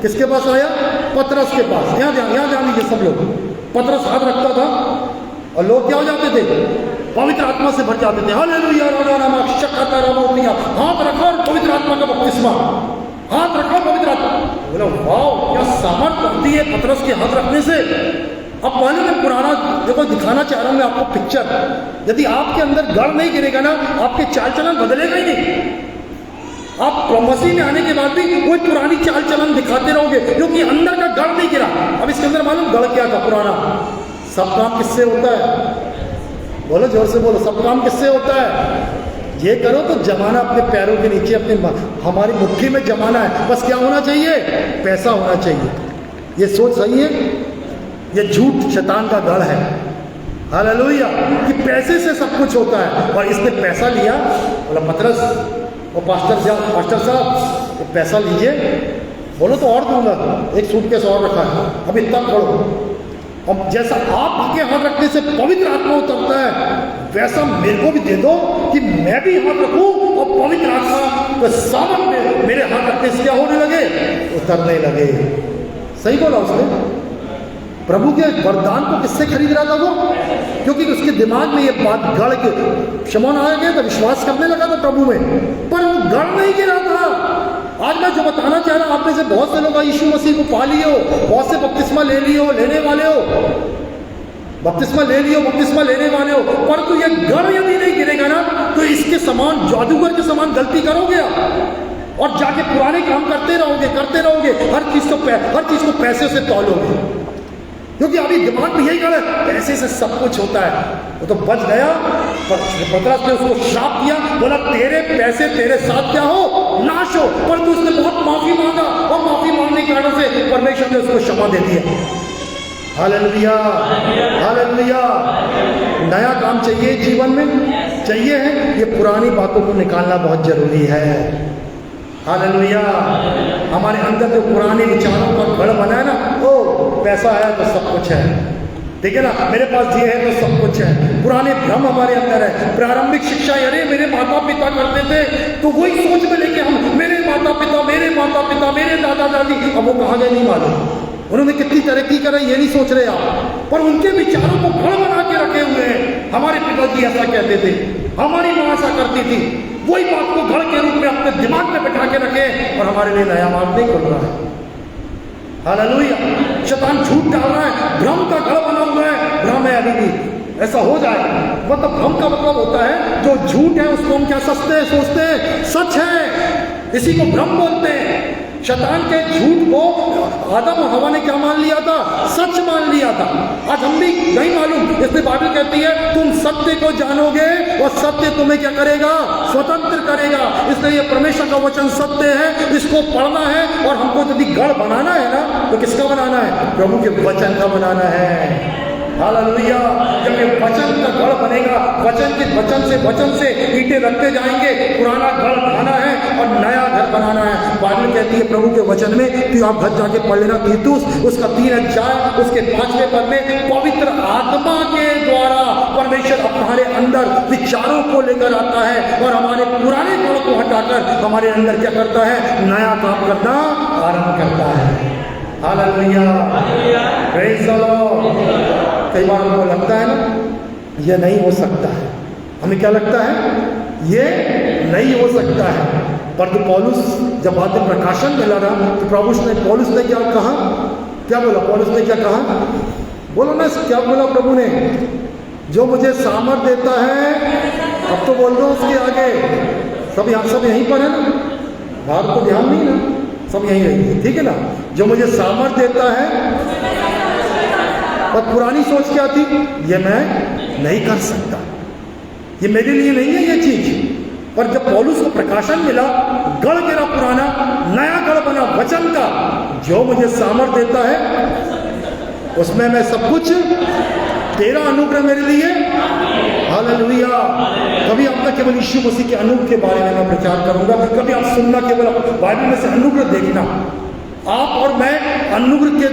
किसके पास आया? पतरस के पास। यहाँ ध्यान लीजिए सब लोग। पतरस हाथ रखता था और लोग क्या हो जाते थे? पवित्र आत्मा से भर जाते थे। हालेलुया, हाथ रखा और पवित्र आत्मा का बपतिस्मा। हाथ रखा पवित्र आत्मा। बोला वाह क्या सामर्थ होती है पतरस के हाथ रखने से। अब मालूम है पुराना देखो दिखाना चाह रहा हूं मैं आपको पिक्चर, यदि आपके अंदर गढ़ नहीं गिरेगा ना आपके चाल चलन बदलेगा ही नहीं। आप मसीह में आने के बाद भी कोई पुरानी चाल चलन दिखाते रहोगे क्योंकि अंदर का गढ़ नहीं गिरा। अब इसके अंदर मालूम गढ़ क्या था पुराना। सब काम किससे होता है, बोलो जोर से बोलो, सब काम किससे होता है। ये करो तो जमाना अपने पैरों के नीचे अपने हमारी मुट्ठी में जमाना है। बस क्या होना चाहिए, पैसा होना चाहिए। ये सोच सही है, ये झूठ शैतान का गढ़ है। हालेलुया कि पैसे से सब कुछ होता है। और इसने पैसा लिया, बोला पतरस और पास्टर साहब तो पैसा लीजिए, बोलो तो और दूंगा, एक सूटकेस और रखा है, अब इतना पढ़ो। अब जैसा आपके हाथ रखने से पवित्र आत्मा उतरता है वैसा मेरे को भी दे दो कि मैं भी हाथ रखूं और पवित्र आत्मा तो सावन में मेरे हाथ रखने से क्या होने लगे, उतरने लगे। सही बोला उसने। प्रभु के वरदान को किससे खरीद रहा था वो, क्योंकि उसके दिमाग में ये बात गढ़ के शमौन आ गया था, विश्वास करने लगा था प्रभु में, पर वो गढ़ नहीं गिरा था। आज मैं जो बताना चाह रहा हूं, आप में से बहुत से लोग यीशु मसीह को पा लिए हो, बहुत से बपतिस्मा ले लिए हो, लेने वाले हो, बपतिस्मा ले लियो, बपतिस्मा लेने वाले हो, परंतु ये गढ़ यदि नहीं गिरेगा ना तो इसके समान जादूगर के समान गलती करोगे और जाके पुराने काम करते रहोगे, हर चीज को पैसे से तौलोगे, क्योंकि अभी दिमाग में यही गढ़ है, पैसे से सब कुछ होता है। वो तो बच गया, पतरस ने उसको श्राप दिया, बोला तेरे पैसे तेरे साथ क्या हो, नाश हो। परंतु उसने बहुत माफी मांगा और माफी मांगने के कारण से परमेश्वर ने उसको क्षमा दे दिया। Hallelujah, hallelujah. नया काम चाहिए जीवन में, चाहिए है, ये पुरानी बातों को निकालना बहुत जरूरी है। हालेलुया। हमारे अंदर जो पुराने विचारों का गढ़ बना है ना, ओ पैसा है तो सब कुछ है, ठीक है ना, मेरे पास ये है तो सब कुछ है। पुराने भ्रम हमारे अंदर है। प्रारंभिक शिक्षा अरे मेरे माता पिता करते थे तो वही सोच में लेके हम मेरे माता पिता मेरे दादा दादी, अब वो कहाँ गए नहीं मालूम, उन्होंने कितनी तरक्की कराई ये नहीं सोच रहे आप, पर उनके विचारों को गढ़ बना के रखे हुए हैं। हमारे पिताजी ऐसा कहते थे, हमारी माँ ऐसा करती थी, वही बात को गढ़ के रूप में अपने दिमाग में बैठा के रखे और हमारे लिए नया मार्ग नहीं खुल रहा है। हालेलुया। शैतान झूठ डाल रहा है, भ्रम का गढ़ बना हुआ है, भ्रम है अभी भी ऐसा हो जाए। मतलब भ्रम का मतलब होता है जो झूठ है उसको हम क्या सोचते हैं सच है, इसी को भ्रम बोलते हैं। शैतान के झूठ को आदम और हवा ने क्या मान लिया था, सच मान लिया था। आज हम भी नहीं मालूम, इसलिए बाइबल कहती है तुम सत्य को जानोगे और सत्य तुम्हें क्या करेगा, स्वतंत्र करेगा। इसलिए ये परमेश्वर का वचन सत्य है, इसको पढ़ना है। और हमको यदि गढ़ बनाना है ना तो किसका बनाना है, प्रभु के वचन का बनाना है। हालेलुया। जब ये वचन का गढ़ बनेगा, वचन से ईंटें रखते जाएंगे, पुराना घर बनाना है और नया घर बनाना है। बाइबल कहती है प्रभु के वचन में, तो आप घर जाके पढ़ लेना तीतुस उसका 3 अध्याय उसके 5वें पद में, पवित्र आत्मा के द्वारा परमेश्वर हमारे अंदर विचारों को लेकर आता है और हमारे पुराने गढ़ को हटाकर हमारे अंदर क्या करता है, नया काम करना आरंभ करता है। Hallelujah, praise the Lord. कई बार हमको लगता है ना ये नहीं हो सकता है, हमें क्या लगता है ये नहीं हो सकता है, पर तो पौलुस जब बाद में प्रकाशन मिला रहा तो पौलुस ने क्या कहा, क्या बोला पौलुस ने, क्या कहा, बोलो ना क्या बोला प्रभु ने, जो मुझे सामर्थ देता है, अब तो बोल दो उसके आगे, सब यहीं पर है ना, बाहर को ध्यान नहीं ना, सब यहीं रहेंगे, ठीक है ना, जो मुझे सामर्थ देता है। और पुरानी सोच क्या थी, ये मैं नहीं कर सकता, ये मेरे लिए नहीं है ये चीज। पर जब पौलुस को प्रकाशन मिला, गढ़ गिरा पुराना, नया गढ़ बना वचन का, जो मुझे सामर्थ देता है उसमें मैं सब कुछ, तेरा अनुग्रह मेरे लिए। हालेलुया। कभी आपका केवल यीशु मसीह के अनुग्रह के बारे में मैं प्रचार करूंगा, कभी आप सुनना केवल बाइबल में से अनुग्रह देखना। आप और मैं अनुग्रह के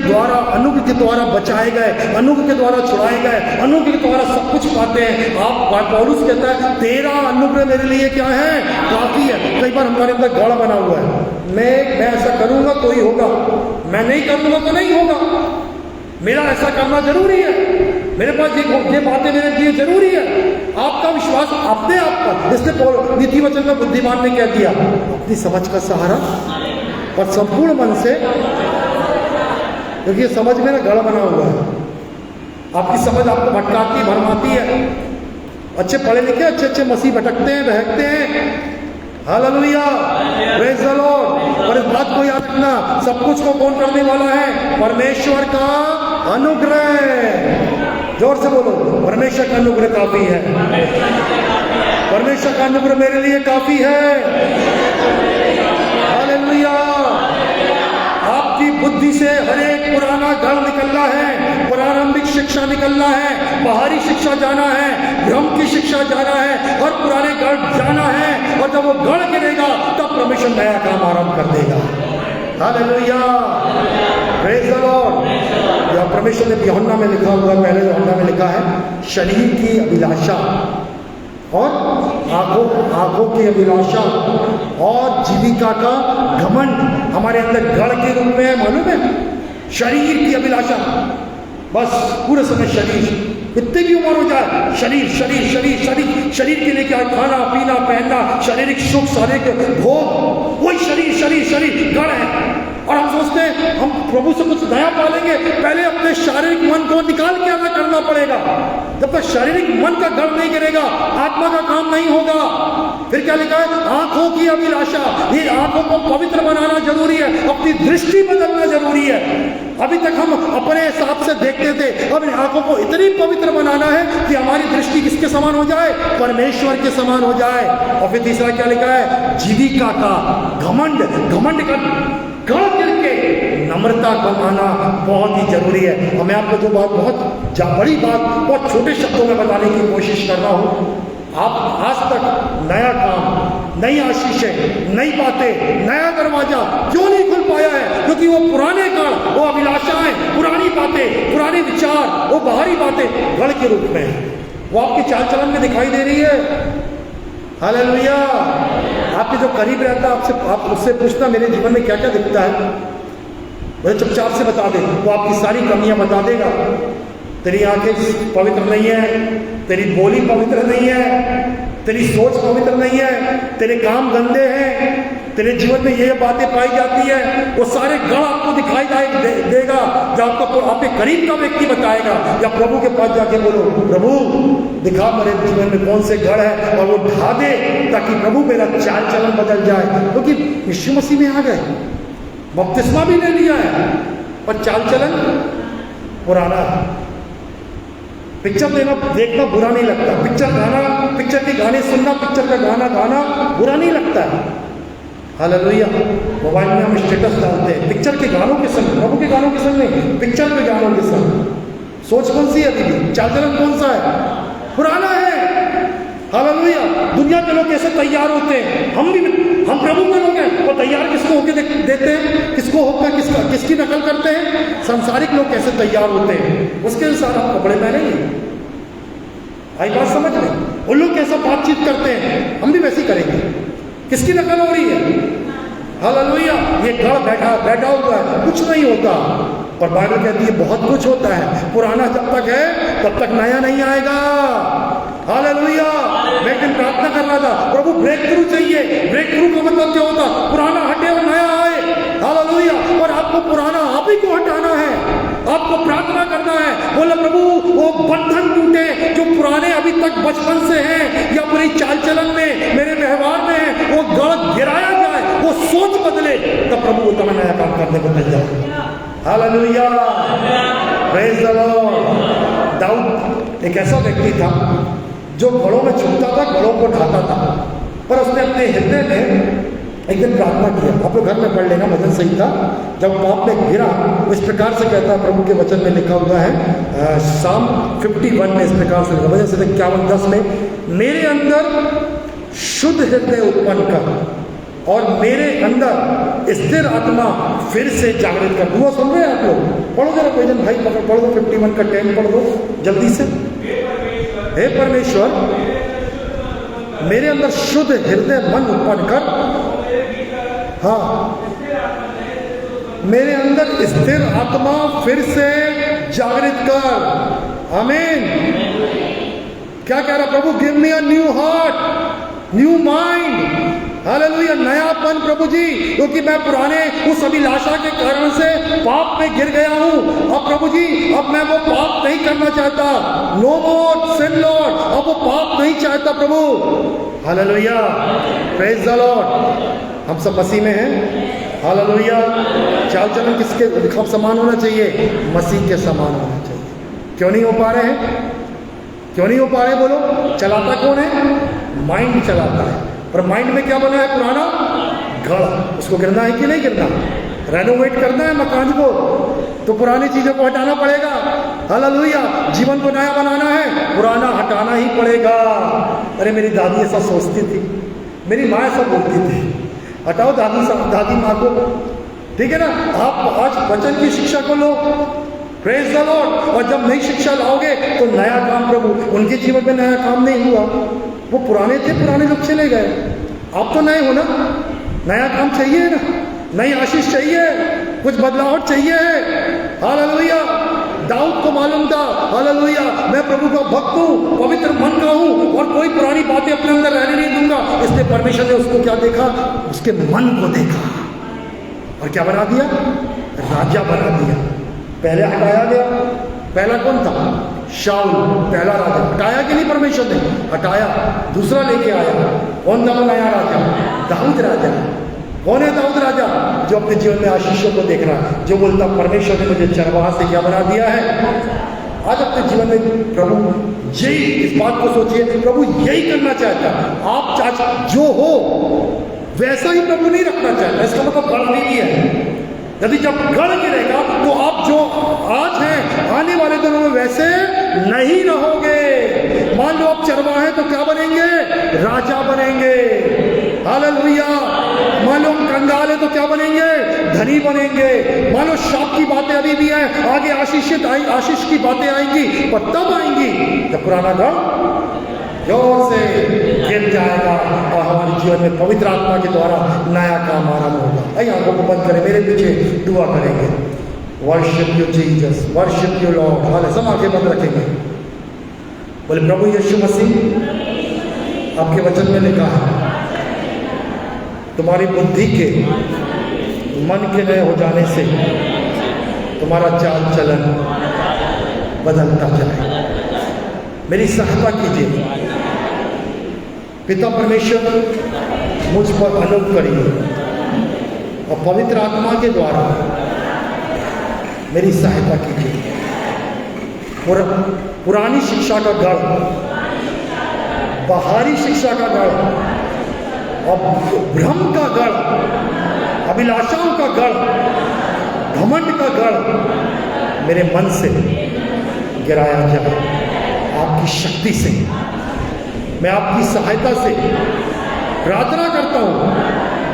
द्वारा बचाए गए, अनुग्रह के द्वारा छुड़ाए गए, अनुग्रह के द्वारा सब कुछ पाते हैं। आप पौलुस कहता है तेरा अनुग्रह मेरे लिए क्या है, काफी है। कई बार हमारे अंदर गढ़ बना हुआ है, मैं ऐसा करूंगा तो ही होगा, मैं नहीं करूंगा तो नहीं होगा, मेरा ऐसा करना जरूरी है, मेरे पास ये बातें मेरे लिए जरूरी है। आपका विश्वास अपने आप पर, इसलिए नीति वचन में बुद्धिमान ने कह दिया अपनी समझ का सहारा और संपूर्ण मन से, क्योंकि समझ में ना गढ़ बना हुआ है। आपकी समझ आपको भटकाती भरमाती है। अच्छे पढ़े लिखे अच्छे अच्छे मसीह भटकते हैं, बहकते हैं। Hallelujah, praise the Lord. और इस बात को याद रखना, सब कुछ को कौन करने वाला है? परमेश्वर का अनुग्रह। जोर से बोलो, परमेश्वर का अनुग्रह काफी है। परमेश्वर का अनुग्रह मेरे लिए काफी है। हालेलुया। आपकी बुद्धि से हर एक पुराना गढ़ निकलना है, प्रारंभिक शिक्षा निकलना है, बाहरी शिक्षा जाना है, भ्रम की शिक्षा जाना है और पुराने गढ़ जाना है। और जब वो गढ़ गिरेगा तब परमेश्वर नया काम आरंभ कर देगा। Hallelujah, praise the Lord. या परमेश्वर ने यूहन्ना में लिखा हुआ, पहले यूहन्ना में लिखा है, शरीर की अभिलाषा और आंखों की अभिलाषा और जीविका का घमंड हमारे अंदर गढ़ के रूप में है। मालूम है, शरीर की अभिलाषा, बस पूरे समय शरीर, कितनी भी उम्र हो जाए, शरीर शरीर शरीर शरीर शरीर के लिए क्या, खाना पीना पहनना, शारीरिक सुख, शारीरिक भोग, वही शरीर शरीर शरीर गढ़ है। और हम सोचते हैं हम प्रभु से कुछ नया पालेंगे, पहले अपने शारीरिक मन को निकाल के अलग करना पड़ेगा। जब तक शारीरिक मन का गढ़ नहीं गिरेगा, आत्मा का काम नहीं होगा। फिर क्या लिखा है? आंखों की अभिलाषा। ये आंखों को पवित्र बनाना जरूरी है, अपनी दृष्टि बदलना जरूरी है। अभी तक हम अपने हिसाब से देखते थे, अब इन आंखों को इतनी पवित्र बनाना है कि हमारी दृष्टि किसके समान हो जाए? परमेश्वर के समान हो जाए। और फिर तीसरा क्या लिखा है? जीविका का घमंड। घमंड का गढ़ करके नम्रता बनाना बहुत ही जरूरी है। और मैं आपको जो बात बहुत बड़ी बात बहुत छोटे शब्दों में बताने की कोशिश कर रहा हूं, आप आज तक नया काम, नई आशीषें, नई बातें, नया दरवाजा क्यों नहीं खुल पाया है? क्योंकि वो पुराने गढ़, वो अभिलाषाएं, पुरानी बातें, पुराने विचार, वो बाहरी बातें गढ़ के रूप में है। वो आपकी चाल चलन में दिखाई दे रही है। हालेलुया। आपके जो करीब रहता है, आप उससे पूछना मेरे जीवन में क्या क्या दिखता है, वह चुपचाप से बता दे, वो आपकी सारी कमियां बता देगा। तेरी आंखें पवित्र नहीं है, तेरी बोली पवित्र नहीं है, तेरी सोच पवित्र नहीं है, तेरे काम गंदे हैं, तेरे जीवन में ये बातें पाई जाती है। वो सारे गढ़ आपको दिखाई देगा जब आपको आपके करीब का व्यक्ति बताएगा। या प्रभु के पास जाके बोलो, प्रभु दिखा मेरे जीवन में कौन से गढ़ है, और वो ढा दे ताकि प्रभु मेरा चाल चलन बदल जाए। क्योंकि यीशु मसीह में आ गए, बपतिस्मा भी ले लिया है, पर चाल चलन पुराना है। पिक्चर देखना बुरा नहीं लगता, पिक्चर के गाने सुनना, पिक्चर का गाना गाना बुरा नहीं लगता है। हालेलुया। मोबाइल में हम स्टेटस डालते हैं पिक्चर के गानों के संग, प्रभु के गानों के संग नहीं, पिक्चर के गानों के संग। सोच कौन सी है अभी भी? चाल चलन कौन सा है? पुराना है। हालेलुया। दुनिया के लोग कैसे तैयार होते हैं, हम प्रभु के लोग हैं, और तैयार किसको होके देते हैं? किसको होकर किसकी नकल करते हैं? संसारिक लोग कैसे तैयार होते हैं, उसके अनुसार हम कपड़े पहनेंगे। आई बात समझ में? वो लोग कैसा बातचीत करते हैं, हम भी वैसी करेंगे। किसकी नकल हो रही है? हालेलुया। ये गढ़ बैठा हुआ है, कुछ नहीं होता। पर बाइबल कहती है बहुत कुछ होता है। पुराना जब तक है तब तक नया नहीं आएगा। हालेलुया। मैं एक दिन प्रार्थना कर रहा था, प्रभु ब्रेक थ्रू चाहिए। ब्रेक थ्रू का मतलब क्या होता? पुराना हटे और नया आए। हालेलुया। और आपको पुराना आप ही को हटाना है, आपको प्रार्थना करना है। बोला प्रभु वो बंधन टूटे जो पुराने अभी तक बचपन से हैं या पूरी चाल चलन में, मेरे व्यवहार में, वो गढ़ गिराया जाए, वो सोच बदले, तब प्रभु को तुम्हें नया काम करने को मिल जाए। हालेलुया। Praise the Lord. दाऊद एक ऐसा व्यक्ति था जो घड़ों में छुपता था, घड़ों को ढाता था, पर उसने अपने हृदय में एक दिन प्रार्थना किया। आप लोग घर में पढ़ लेना, भजन सही था। जब पाप में गिरा, इस प्रकार से कहता है, प्रभु के वचन में लिखा हुआ है, साम 51 में इस प्रकार से लिखा, भजन से 51:10 में, मेरे अंदर शुद्ध हृदय उत्पन्न कर और मेरे अंदर स्थिर आत्मा फिर से जागृत कर। दुआ सुन रहे हैं आप लोग? पढ़ो जरा भजन भाई, पढ़ दो 51 का 10 पढ़ दो जल्दी से। हे परमेश्वर, मेरे अंदर शुद्ध हृदय मन उत्पन्न कर, हाँ, मेरे अंदर स्थिर आत्मा फिर से जागृत कर। आमीन। क्या कह रहा प्रभु? Give me a new heart, new mind. Hallelujah, नयापन प्रभु जी, क्योंकि मैं पुराने उस अभिलाषा के कारण से पाप में गिर गया हूं। अब प्रभु जी, अब मैं वो पाप नहीं करना चाहता। नो मोर सिन लॉर्ड, अब वो पाप नहीं चाहता प्रभु। Hallelujah, praise the Lord. हम सब मसीह में हैं। हालेलुया। चाल चलन किसके समान होना चाहिए? मसीह के समान होना चाहिए। क्यों नहीं हो पा रहे हैं? क्यों नहीं हो पा रहे बोलो? चलाता कौन है? माइंड चलाता है। पर माइंड में क्या बना है? पुराना घर। उसको गिरना है कि नहीं गिरना? रेनोवेट करना है मकान को, तो पुरानी चीजों को हटाना पड़ेगा। हालेलुया। जीवन को नया बनाना है, पुराना हटाना ही पड़ेगा। अरे मेरी दादी ऐसा सोचती थी, मेरी माँ ऐसा बोलती थी। हटाओ दादी माँ को, ठीक है ना। आप आज वचन की शिक्षा को लो, प्रेज द लॉर्ड। और जब नई शिक्षा लाओगे तो नया काम प्रभु, उनके जीवन में नया काम नहीं हुआ। वो पुराने थे, पुराने लोग चले गए। आप तो नए हो ना, नया काम चाहिए ना, नई आशीष चाहिए, कुछ बदलाव चाहिए। हालेलुया। दाऊद को मालूम था, हालेलुया, मैं प्रभु का भक्त हूँ, पवित्र मन का हूँ, और कोई पुरानी बातें अपने अंदर रहने नहीं दूंगा। इसलिए परमेश्वर ने उसको क्या देखा? उसके मन को देखा, और क्या बना दिया? राजा बना दिया। पहले हटाया गया। पहला कौन था? शाऊल, पहला राजा। हटाया कि नहीं? परमेश्वर ने हटाया, दूसरा लेके आया। कौन था वो नया राजा? दाऊद राजा। कौन है दाऊद राजा? जो अपने जीवन में आशीषों को देख रहा है, जो बोलता परमेश्वर ने मुझे चरवाहा से क्या बना दिया है। आज अपने जीवन में प्रभु यही, इस बात को सोचिए, प्रभु यही करना चाहता। आप चाचा जो हो वैसा ही प्रभु नहीं रखना चाहता। इसका मतलब गढ़ नहीं है। यदि जब गढ़ गिरेगा तो आप जो आज हैं, आने वाले दिनों में वैसे नहीं रहोगे। मान लो आप चरवाहे हैं तो क्या बनेंगे? राजा बनेंगे। हालेलुया। मान लो हम कंगाल है तो क्या बनेंगे? धनी बनेंगे। मान लो शाप की बातें अभी भी हैं, आगे आशीष की बातें आएंगी, पर तब आएंगी जब पुराना गढ़ जोर से गिर जाएगा और हमारे जीवन में पवित्र आत्मा के द्वारा नया काम आरंभ होगा। आइए आंखों को बंद करें, मेरे पीछे दुआ करेंगे। Worship you Jesus, worship you Lord. हाले सब आंखें बंद रखेंगे। बोले प्रभु यीशु मसीह, आपके वचन में लिखा है तुम्हारी बुद्धि के, मन के नए हो जाने से तुम्हारा चाल चलन बदलता जाए। मेरी सहायता कीजिए पिता परमेश्वर, मुझ पर अनुग्रह करिए और पवित्र आत्मा के द्वारा मेरी सहायता कीजिए। पुरानी शिक्षा का गढ़, बाहरी शिक्षा का गढ़ और भ्रम का गढ़, अभिलाषाओं का गढ़, घमंड का गढ़ मेरे मन से गिराया जाए। आपकी शक्ति से, मैं आपकी सहायता से प्रार्थना करता हूं,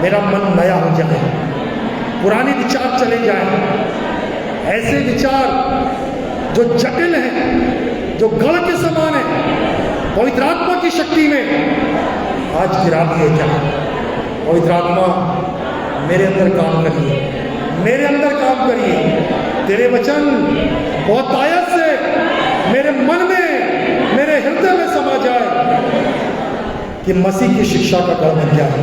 मेरा मन नया हो जाए, पुराने विचार चले जाएं। ऐसे विचार जो जटिल हैं, जो गढ़ के समान है, पवित्र आत्मा की शक्ति में आज गिरा दिए जाए। पवित्र आत्मा मेरे अंदर काम करिए, मेरे अंदर काम करिए। तेरे वचन बहुत आयत से मेरे मन में, मेरे हृदय में समा जाए कि मसीह की शिक्षा का गढ़ बन जाए,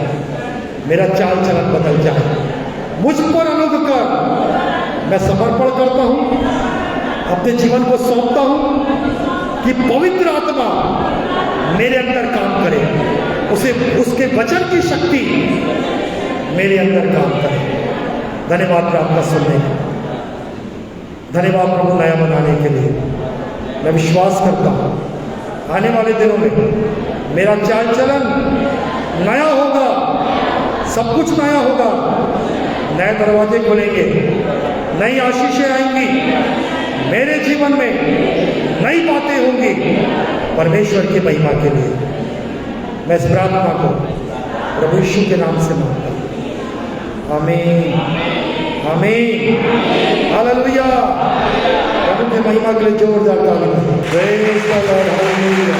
मेरा चाल चलन बदल जाए। मुझ पर अनुग्रह कर। मैं समर्पण करता हूं, अपने जीवन को सौंपता हूं कि पवित्र आत्मा मेरे अंदर काम करे, उसके वचन की शक्ति मेरे अंदर काम करे। धन्यवाद प्रार्थना सुनने के, धन्यवाद प्रभु नया बनाने के लिए। मैं विश्वास करता हूं आने वाले दिनों में मेरा चाल चलन नया होगा, सब कुछ नया होगा। नए दरवाजे खुलेंगे, नई आशीषें आएंगी, मेरे जीवन में नई बातें होंगी परमेश्वर की महिमा के लिए। मैं इस प्रार्थना को प्रभु यीशु के नाम से मांगता हूं। आमीन, आमीन, हालेलुया। प्रभु की महिमा के लिए जोरदार ताली। Praise the Lord, hallelujah.